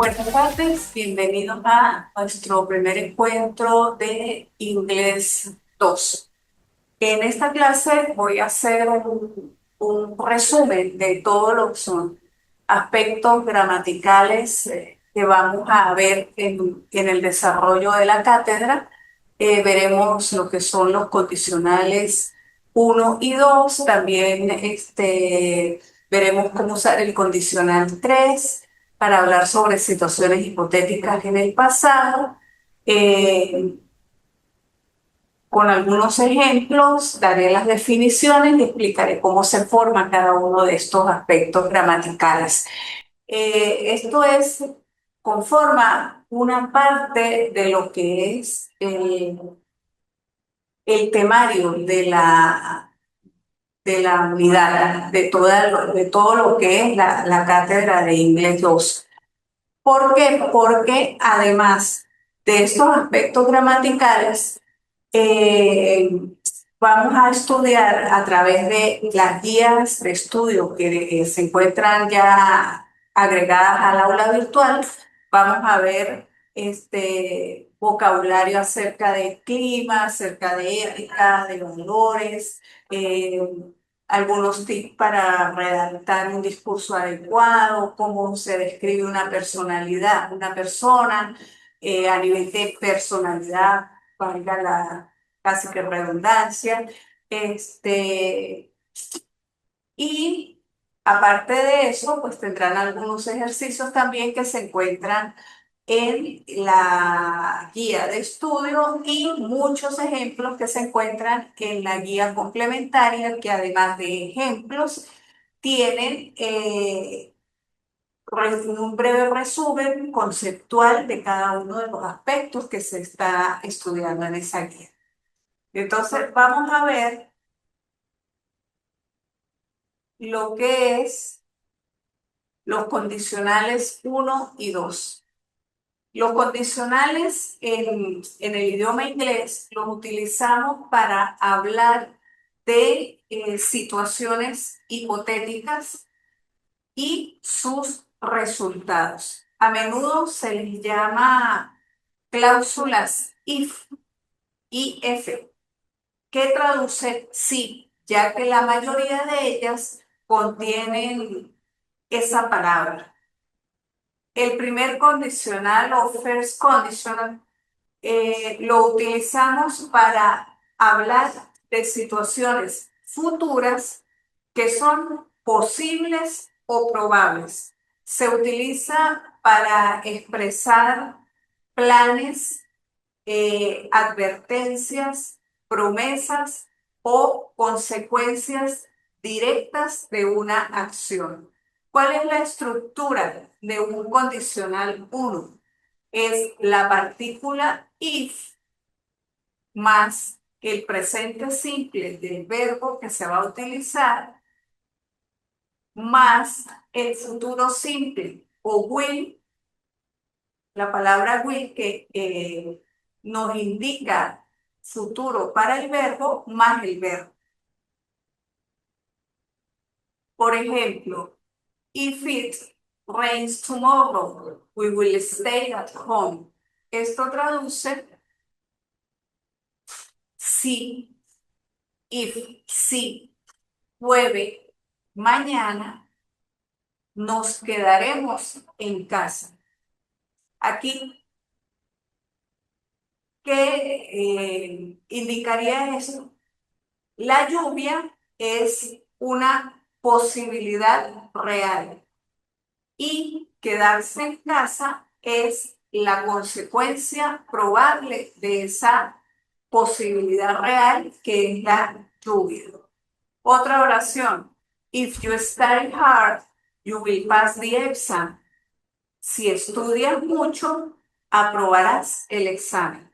Buenas tardes, bienvenidos a nuestro primer encuentro de Inglés 2. En esta clase voy a hacer un resumen de todos los aspectos gramaticales que vamos a ver en el desarrollo de la cátedra. Veremos lo que son los condicionales uno y 2. También veremos cómo usar el condicional 3 para hablar sobre situaciones hipotéticas en el pasado. Eh, con algunos ejemplos, daré las definiciones y explicaré cómo se forma cada uno de estos aspectos gramaticales. Esto conforma una parte de lo que es el temario de la unidad, de todo lo que es la cátedra de Inglés 2. ¿Por qué? Porque además de estos aspectos gramaticales, eh, vamos a estudiar a través de las guías de estudio que se encuentran ya agregadas al aula virtual. Vamos a ver vocabulario acerca de clima, acerca de ética, de valores, eh, algunos tips para redactar un discurso adecuado, cómo se describe una personalidad, una persona a nivel de personalidad, valga la casi que redundancia. Este, y aparte de eso, pues tendrán algunos ejercicios también que se encuentran en la guía de estudio y muchos ejemplos que se encuentran en la guía complementaria, que además de ejemplos, tienen un breve resumen conceptual de cada uno de los aspectos que se está estudiando en esa guía. Entonces, vamos a ver lo que es los condicionales uno y 2. Los condicionales en el idioma inglés los utilizamos para hablar de situaciones hipotéticas y sus resultados. A menudo se les llama cláusulas if, que traduce sí, ya que la mayoría de ellas contienen esa palabra. El primer condicional o first conditional lo utilizamos para hablar de situaciones futuras que son posibles o probables. Se utiliza para expresar planes, advertencias, promesas o consecuencias directas de una acción. ¿Cuál es la estructura de un condicional 1? Es la partícula if más el presente simple del verbo que se va a utilizar más el futuro simple o will, la palabra will que nos indica futuro para el verbo más el verbo. Por ejemplo, if it rains tomorrow, we will stay at home. Esto traduce si, si llueve mañana, nos quedaremos en casa. Aquí, ¿qué indicaría eso? La lluvia es una posibilidad real y quedarse en casa es la consecuencia probable de esa posibilidad real que es la lluvia. Otra oración. If you study hard, you will pass the exam. Si estudias mucho, aprobarás el examen.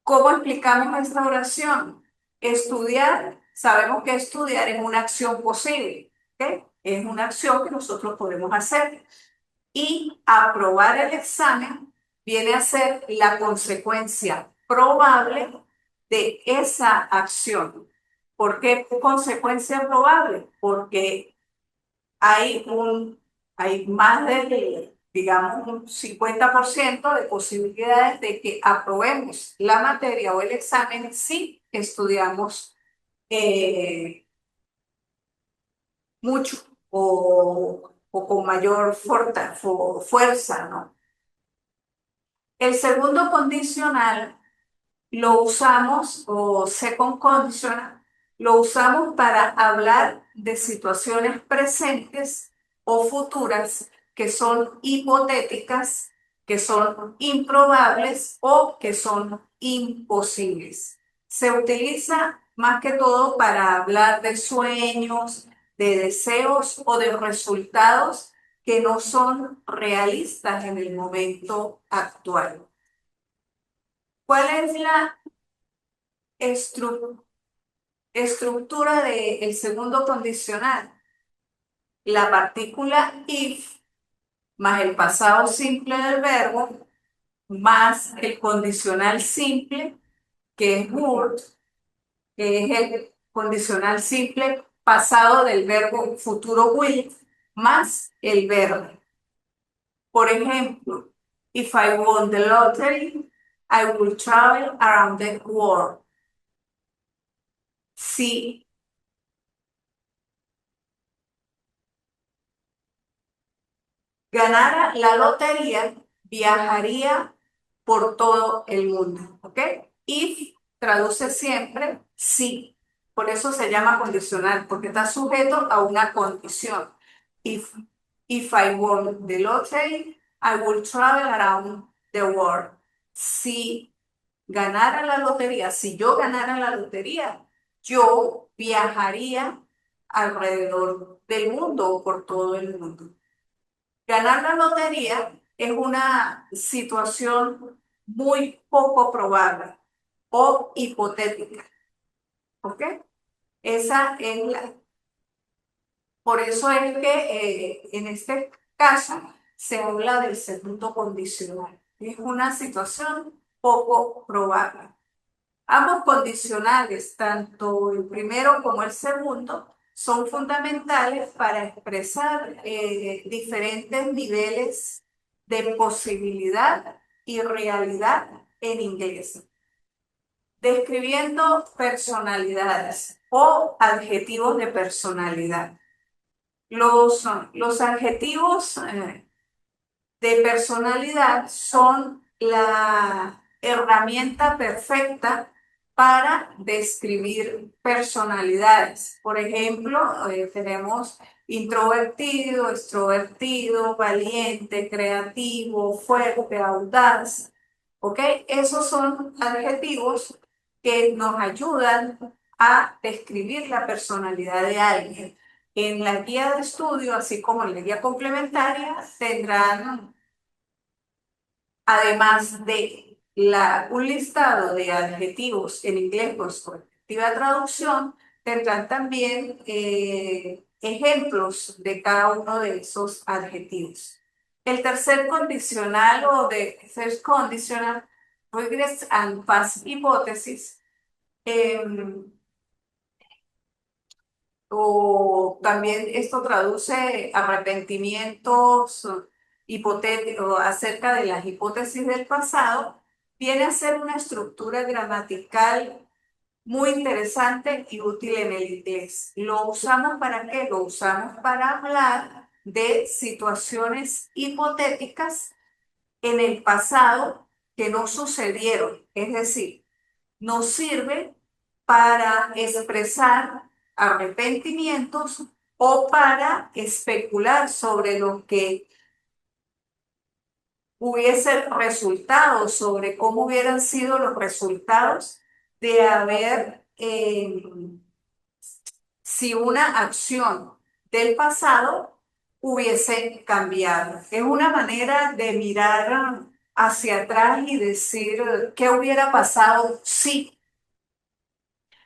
¿Cómo explicamos esta oración? Estudiar, sabemos que estudiar es una acción posible, ¿ok? Es una acción que nosotros podemos hacer. Y aprobar el examen viene a ser la consecuencia probable de esa acción. ¿Por qué consecuencia probable? Porque hay hay más de, digamos, un 50% de posibilidades de que aprobemos la materia o el examen si estudiamos eh, mucho o con mayor fuerza, ¿no? El segundo condicional lo usamos, o second conditional, lo usamos para hablar de situaciones presentes o futuras que son hipotéticas, que son improbables o que son imposibles. Se utiliza más que todo para hablar de sueños, de deseos o de resultados que no son realistas en el momento actual. ¿Cuál es la estructura del segundo condicional? La partícula if más el pasado simple del verbo más el condicional simple, que es would, que es el condicional simple pasado del verbo futuro will, más el verbo. Por ejemplo, if I won the lottery, I will travel around the world. Si ganara la lotería, viajaría por todo el mundo, ¿ok? If traduce siempre sí, por eso se llama condicional, porque está sujeto a una condición. If, if I won the lottery, I will travel around the world. Si ganara la lotería, si yo ganara la lotería, yo viajaría alrededor del mundo o por todo el mundo. Ganar la lotería es una situación muy poco probable o hipotética, ¿ok? Esa es la, por eso es que en este caso se habla del segundo condicional. Es una situación poco probable. Ambos condicionales, tanto el primero como el segundo, son fundamentales para expresar diferentes niveles de posibilidad y realidad en inglés. Describiendo personalidades o adjetivos de personalidad. Los adjetivos de personalidad son la herramienta perfecta para describir personalidades. Por ejemplo, tenemos introvertido, extrovertido, valiente, creativo, fuerte, audaz. ¿Ok? Esos son adjetivos que nos ayudan a describir la personalidad de alguien. En la guía de estudio, así como en la guía complementaria, tendrán, además de un listado de adjetivos en inglés con su respectiva traducción, tendrán también ejemplos de cada uno de esos adjetivos. El tercer condicional o de third conditional, regress and past hipótesis, o también esto traduce arrepentimientos hipotéticos acerca de las hipótesis del pasado, viene a ser una estructura gramatical muy interesante y útil en el inglés. ¿Lo usamos para qué? Lo usamos para hablar de situaciones hipotéticas en el pasado que no sucedieron. Es decir, nos sirve para expresar arrepentimientos o para especular sobre lo que hubiese resultado, sobre cómo hubieran sido los resultados de haber, si una acción del pasado hubiese cambiado. Es una manera de mirar hacia atrás y decir qué hubiera pasado si.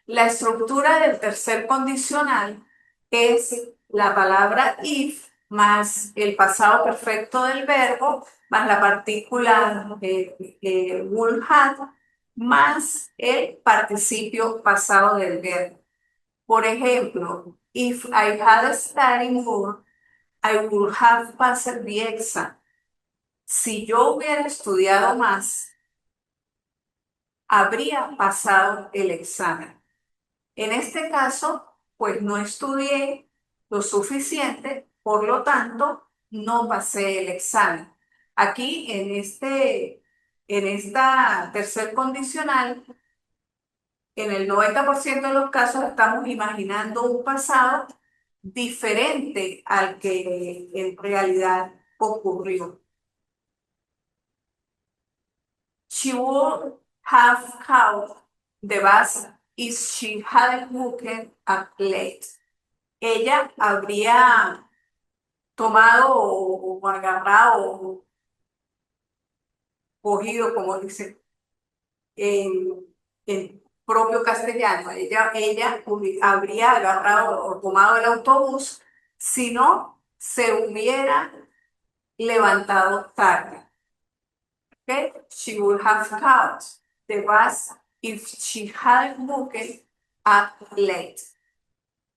La estructura del tercer condicional es la palabra if más el pasado perfecto del verbo más la partícula would have más el participio pasado del verbo. Por ejemplo, if I had studied more, I would have passed the exam. Si yo hubiera estudiado más, habría pasado el examen. En este caso, pues no estudié lo suficiente, por lo tanto, no pasé el examen. Aquí, en esta tercer condicional, en el 90% de los casos estamos imaginando un pasado diferente al que en realidad ocurrió. She would have caught the bus if she hadn't booked up late. Ella habría tomado o agarrado o cogido, como dice en propio castellano. Ella habría agarrado o tomado el autobús si no se hubiera levantado tarde. Okay? She would have caught the bus if she hadn't booked up late.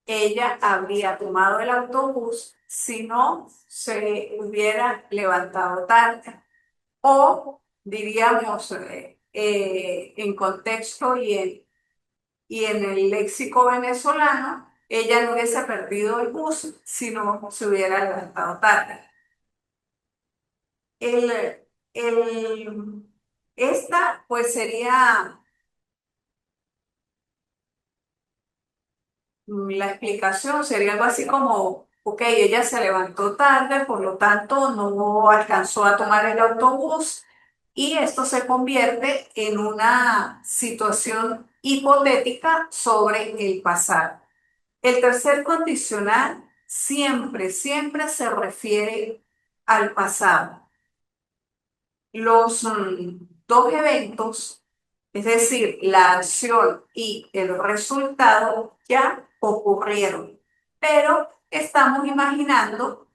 Ella habría tomado el autobús si no se hubiera levantado tarde. O diríamos en contexto y en el léxico venezolano, ella no hubiese perdido el bus si no se hubiera levantado tarde. El, esta pues sería la explicación, sería algo así como, ok, ella se levantó tarde, por lo tanto no alcanzó a tomar el autobús y esto se convierte en una situación hipotética sobre el pasado. El tercer condicional siempre se refiere al pasado. Los dos eventos, es decir, la acción y el resultado, ya ocurrieron, pero estamos imaginando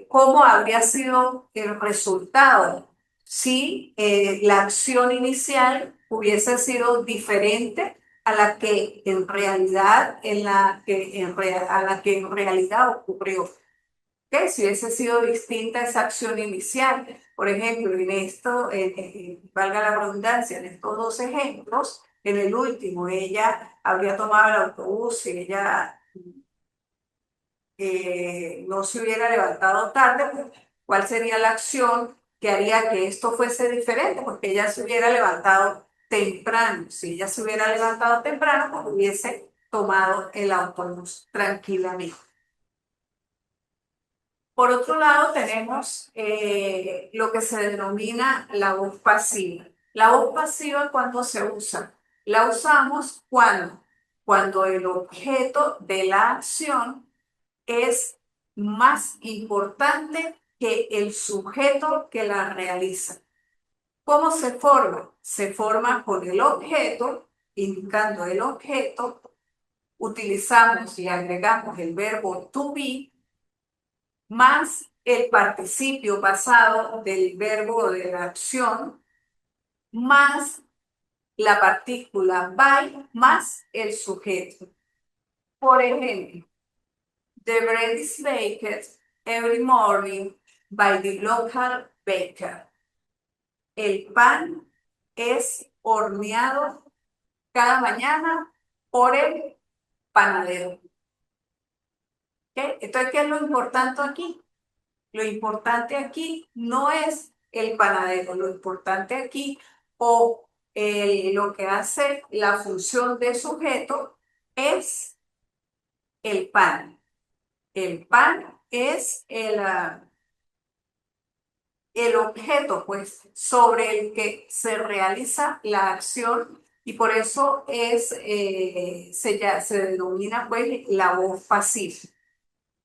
cómo habría sido el resultado si la acción inicial hubiese sido diferente a la que en realidad, a la que en realidad ocurrió. ¿Ok? Si hubiese sido distinta esa acción inicial, por ejemplo, valga la redundancia, en estos dos ejemplos, en el último, ella habría tomado el autobús y ella no se hubiera levantado tarde, pues, ¿cuál sería la acción que haría que esto fuese diferente? Porque ella se hubiera levantado temprano. Si ella se hubiera levantado temprano, pues hubiese tomado el autobús tranquilamente. Por otro lado, tenemos lo que se denomina la voz pasiva. La voz pasiva, ¿cuándo se usa? La usamos cuando el objeto de la acción es más importante que el sujeto que la realiza. ¿Cómo se forma? Se forma con el objeto, indicando el objeto, utilizamos y agregamos el verbo to be más el participio pasado del verbo de la acción, más la partícula by, más el sujeto. Por ejemplo, the bread is baked every morning by the local baker. El pan es horneado cada mañana por el panadero. ¿Okay? Entonces, ¿qué es lo importante aquí? Lo importante aquí no es el panadero, lo importante aquí lo que hace la función de sujeto es el pan. El pan es el objeto, pues, sobre el que se realiza la acción y por eso se denomina, pues, la voz pasiva.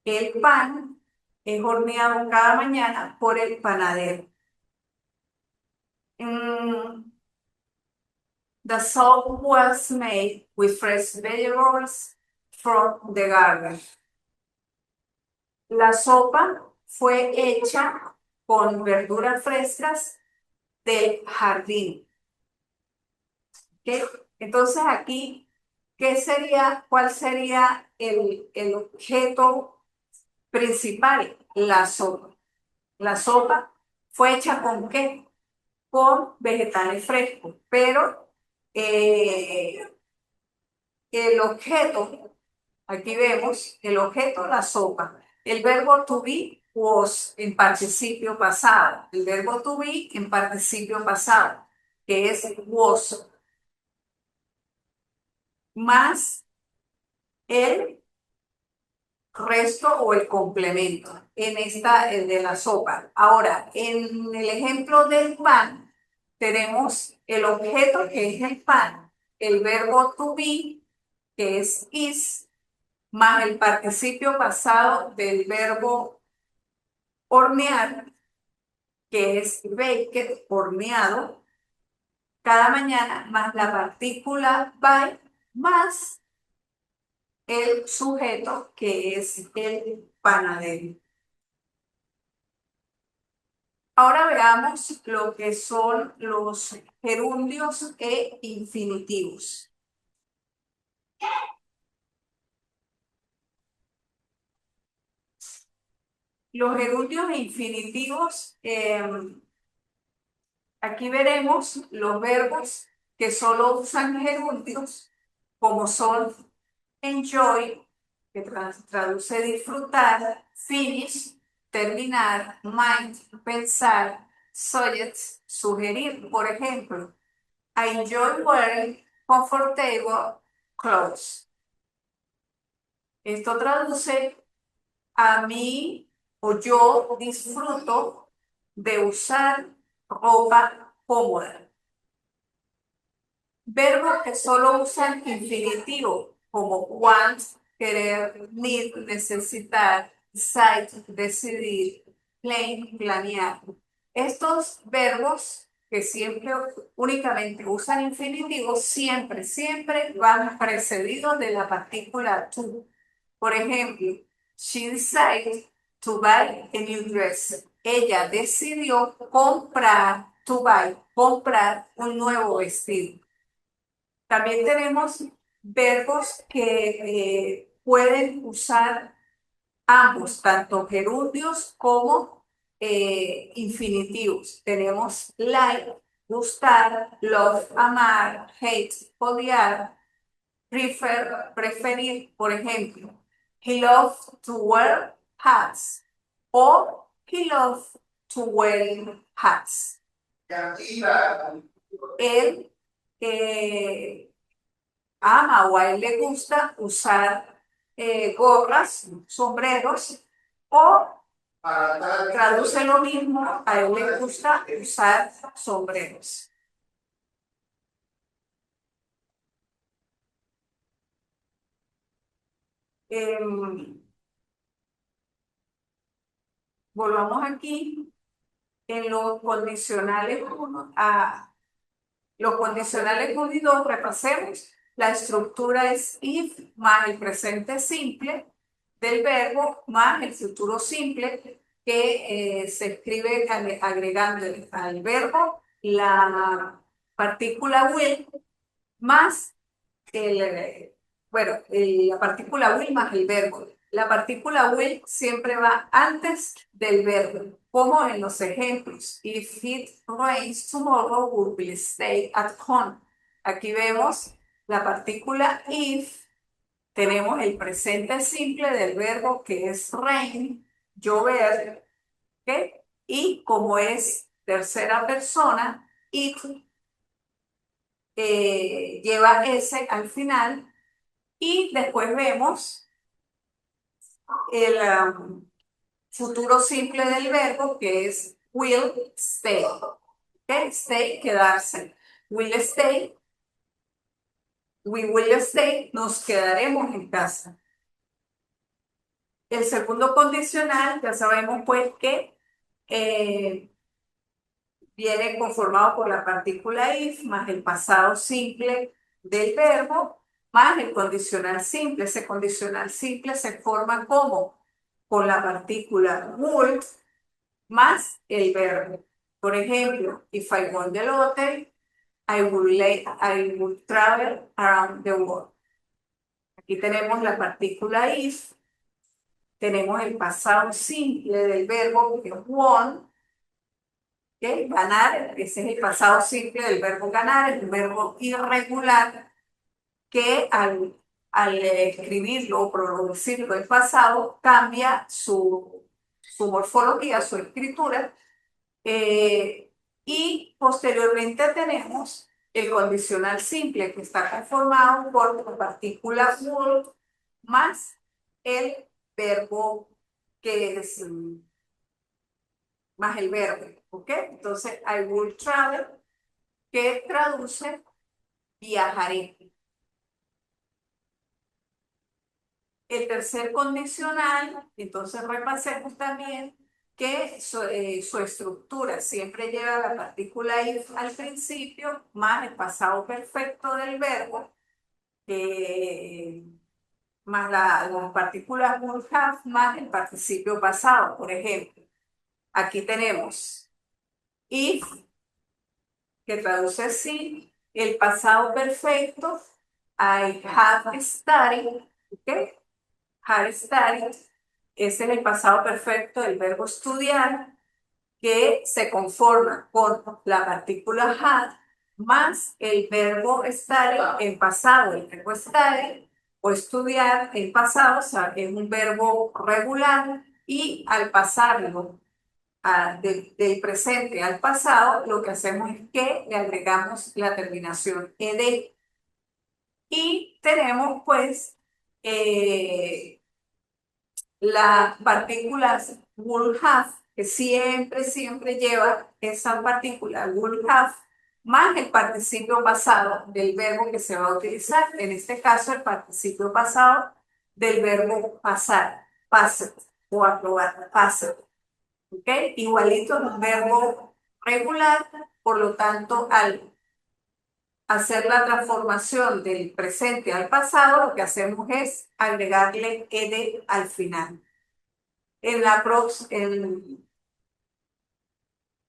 El pan es horneado cada mañana por el panadero. Mm, the soup was made with fresh vegetables from the garden. La sopa fue hecha con verduras frescas del jardín. ¿Ok? Entonces aquí, ¿cuál sería el objeto principal, la sopa. La sopa fue hecha ¿con qué? Con vegetales frescos, pero eh, el objeto, aquí vemos el objeto, la sopa. El verbo to be was en participio pasado. El verbo to be en participio pasado, que es was, más el resto o el complemento en esta de la sopa. Ahora, en el ejemplo del pan, tenemos el objeto que es el pan, el verbo to be, que es is, más el participio pasado del verbo hornear, que es baked, horneado, cada mañana, más la partícula by, más el sujeto, que es el panadero. Ahora veamos lo que son los gerundios e infinitivos. Los gerundios e infinitivos, aquí veremos los verbos que solo usan gerundios, como son enjoy, que traduce disfrutar, finish, terminar, mind, pensar, suggest, sugerir. Por ejemplo, I enjoy wearing comfortable clothes. Esto traduce a mí o yo disfruto de usar ropa cómoda. Verbos que solo usan infinitivo, como want, querer, need, necesitar, decide, decidir, plan, planear. Estos verbos que siempre únicamente usan infinitivo, siempre van precedidos de la partícula to. Por ejemplo, she decided to buy a new dress. Ella decidió comprar, to buy, comprar un nuevo vestido. También tenemos verbos que pueden usar ambos, tanto gerundios como infinitivos. Tenemos like, gustar, love, amar, hate, odiar, prefer, preferir. Por ejemplo, he loved to wear hats o he loved to wear hats. Él ama o a él le gusta usar gorras, sombreros o traduce lo mismo, a él le gusta usar sombreros. Em, volvamos aquí en los condicionales 1 a los condicionales 1 y 2, repasemos. La estructura es if más el presente simple del verbo más el futuro simple que se escribe agregando al verbo la partícula will más la partícula will más el verbo. La partícula will siempre va antes del verbo, como en los ejemplos. If it rains tomorrow, we will stay at home. Aquí vemos la partícula if, tenemos el presente simple del verbo que es rain, llover, ¿ok? Y como es tercera persona, it lleva S al final y después vemos el futuro simple del verbo que es will stay. ¿Okay? Stay, quedarse. Will stay, we will stay, nos quedaremos en casa. El segundo condicional, ya sabemos pues que viene conformado por la partícula if más el pasado simple del verbo más el condicional simple. Ese condicional simple se forma como con la partícula would más el verbo. Por ejemplo, if I won the lottery, I would travel around the world. Aquí tenemos la partícula if tenemos el pasado simple del verbo que es won, ¿ok? Ganar, ese es el pasado simple del verbo ganar, el verbo irregular que al escribirlo o producirlo en pasado cambia su morfología, su escritura. eh, y posteriormente tenemos el condicional simple que está conformado por la partícula would más el verbo que es más el verbo, ¿ok? Entonces, I will travel, que traduce viajaré. El tercer condicional, entonces repasemos también que su estructura siempre lleva la partícula if al principio, más el pasado perfecto del verbo, más las partículas would have, más el participio pasado. Por ejemplo, aquí tenemos if, que traduce así, el pasado perfecto, I have studied, ¿ok? Have studied, ese es el pasado perfecto del verbo estudiar, que se conforma con la partícula had más el verbo study en pasado. El verbo study o estudiar en pasado, o sea, es un verbo regular y al pasarlo del presente al pasado, lo que hacemos es que le agregamos la terminación ed y tenemos pues las partículas will have, que siempre lleva esa partícula will have, más el participio pasado del verbo que se va a utilizar. En este caso, el participio pasado del verbo pasar, passed o aprobar, passed. ¿Ok? Igualito a un verbo regular, por lo tanto, al hacer la transformación del presente al pasado, lo que hacemos es agregarle ed al final.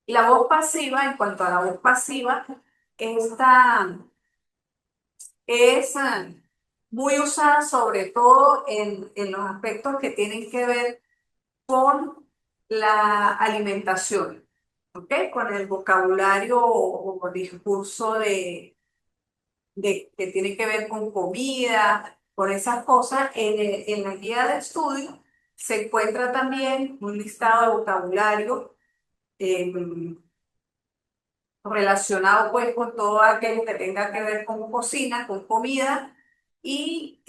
La voz pasiva, en cuanto a la voz pasiva, esta es muy usada sobre todo en los aspectos que tienen que ver con la alimentación, ¿ok? Con el vocabulario o discurso que tiene que ver con comida, con esas cosas. En la guía de estudio se encuentra también un listado de vocabulario eh, relacionado pues con todo aquello que tenga que ver con cocina, con comida y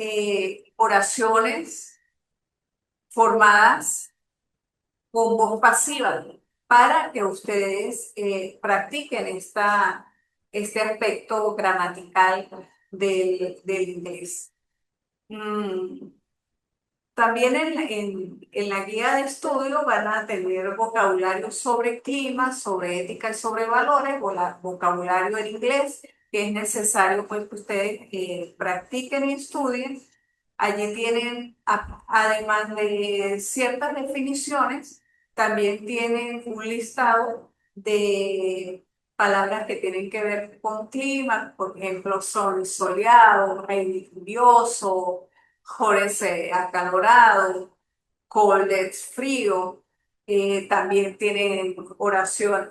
oraciones formadas con voz pasiva para que ustedes practiquen este aspecto gramatical del inglés. Mm, También en la guía de estudio van a tener vocabulario sobre clima, sobre ética y sobre valores, o vocabulario en inglés, que es necesario pues, que ustedes practiquen y estudien. Allí tienen, además de ciertas definiciones, también tienen un listado de palabras que tienen que ver con clima, por ejemplo, sol soleado, rainy lluvioso, Jorge acalorado, cold frío. También tienen oración,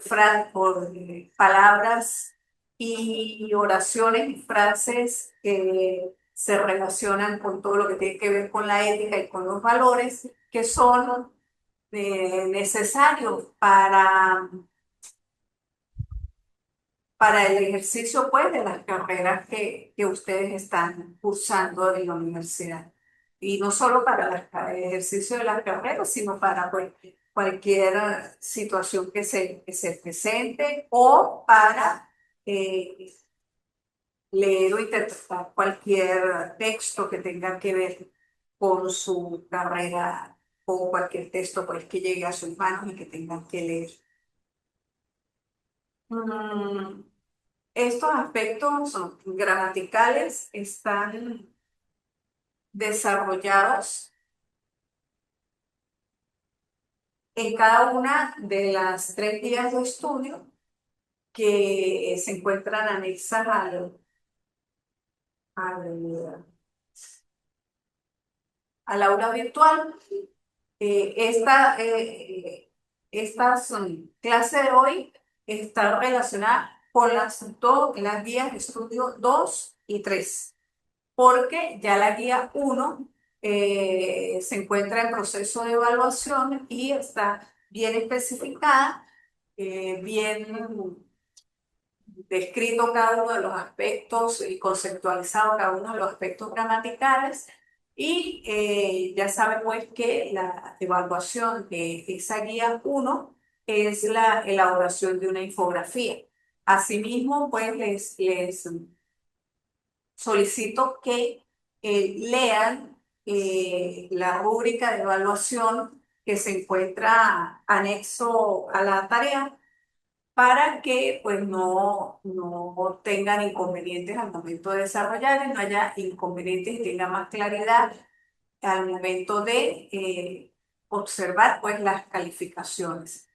palabras y oraciones y frases que se relacionan con todo lo que tiene que ver con la ética y con los valores que son necesarios para el ejercicio pues, de las carreras que ustedes están cursando en la universidad. Y no solo para el ejercicio de las carreras, sino para pues, cualquier situación que se presente o para eh, leer o interpretar cualquier texto que tenga que ver con su carrera o cualquier texto pues, que llegue a sus manos y que tengan que leer. Mm, Estos aspectos gramaticales están desarrollados en cada una de las tres guías de estudio que se encuentran anexas al, al aula virtual. Esta clase de hoy está relacionada con las guías de estudio 2 y 3 porque ya la guía 1 se encuentra en proceso de evaluación y está bien especificada, bien descrito cada uno de los aspectos y conceptualizado cada uno de los aspectos gramaticales. Y ya saben pues que la evaluación de esa guía 1 es la elaboración de una infografía. Asimismo, pues les solicito que lean la rúbrica de evaluación que se encuentra anexo a la tarea para que pues no tengan inconvenientes al momento de desarrollar, y no haya inconvenientes y tenga más claridad al momento de observar pues las calificaciones.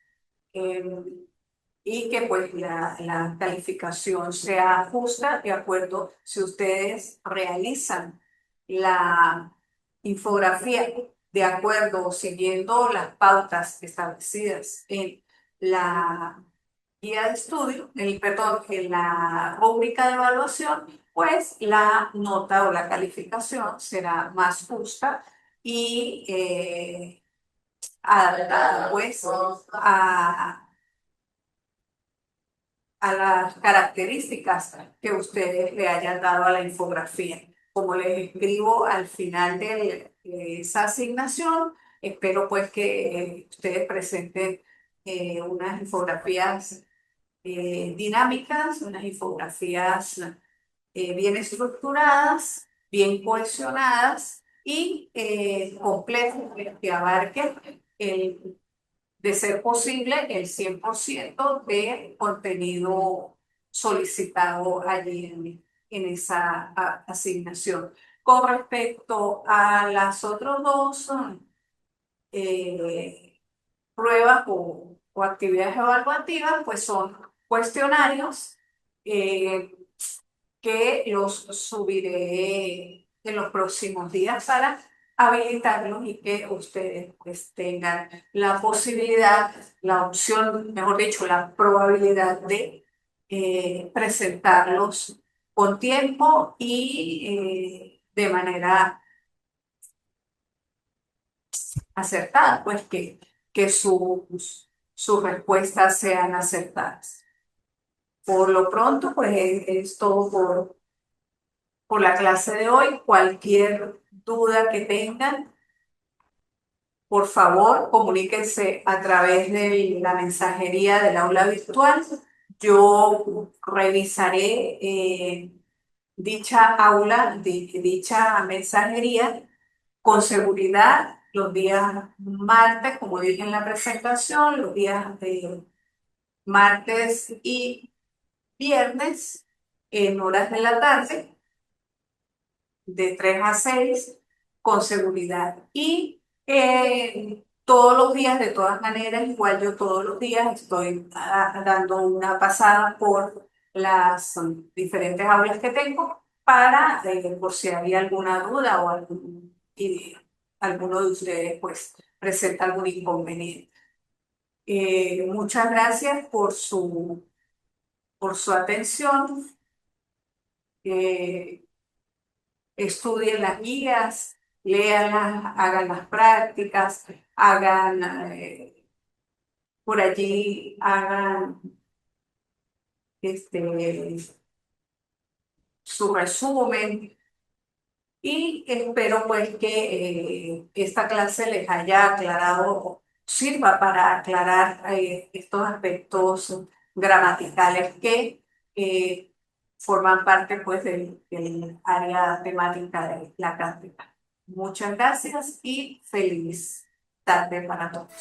Y que pues la calificación sea justa de acuerdo si ustedes realizan la infografía de acuerdo siguiendo las pautas establecidas en la guía de estudio, perdón, en la rúbrica de evaluación, pues la nota o la calificación será más justa y adaptada pues a las características que ustedes le hayan dado a la infografía. Como les escribo al final de esa asignación, espero pues que ustedes presenten unas infografías dinámicas, unas infografías bien estructuradas, bien cohesionadas y complejas que abarquen de ser posible, el 100% de contenido solicitado allí en esa asignación. Con respecto a las otras dos eh, pruebas o actividades evaluativas, pues son cuestionarios eh, que los subiré en los próximos días para habilitarlos y que ustedes pues tengan la posibilidad, la opción, mejor dicho, la probabilidad de presentarlos con tiempo y de manera acertada, pues que sus respuestas sean acertadas. Por lo pronto, pues es todo por la clase de hoy. Cualquier duda que tengan, por favor, comuníquense a través de la mensajería del aula virtual. Yo revisaré dicha aula, dicha mensajería con seguridad los días martes, como dije en la presentación, los días de martes y viernes en horas de la tarde de 3 a 6 con seguridad. Y todos los días, de todas maneras, igual yo todos los días estoy dando una pasada por las diferentes aulas que tengo para, por si había alguna duda o alguno de ustedes pues presenta algún inconveniente. Muchas gracias por su atención. Estudien las guías, léanlas, hagan las prácticas, hagan por allí, hagan este, su resumen y espero pues que esta clase les haya aclarado, sirva para aclarar estos aspectos gramaticales que forman parte pues del área temática de la cátedra. Muchas gracias y feliz tarde para todos.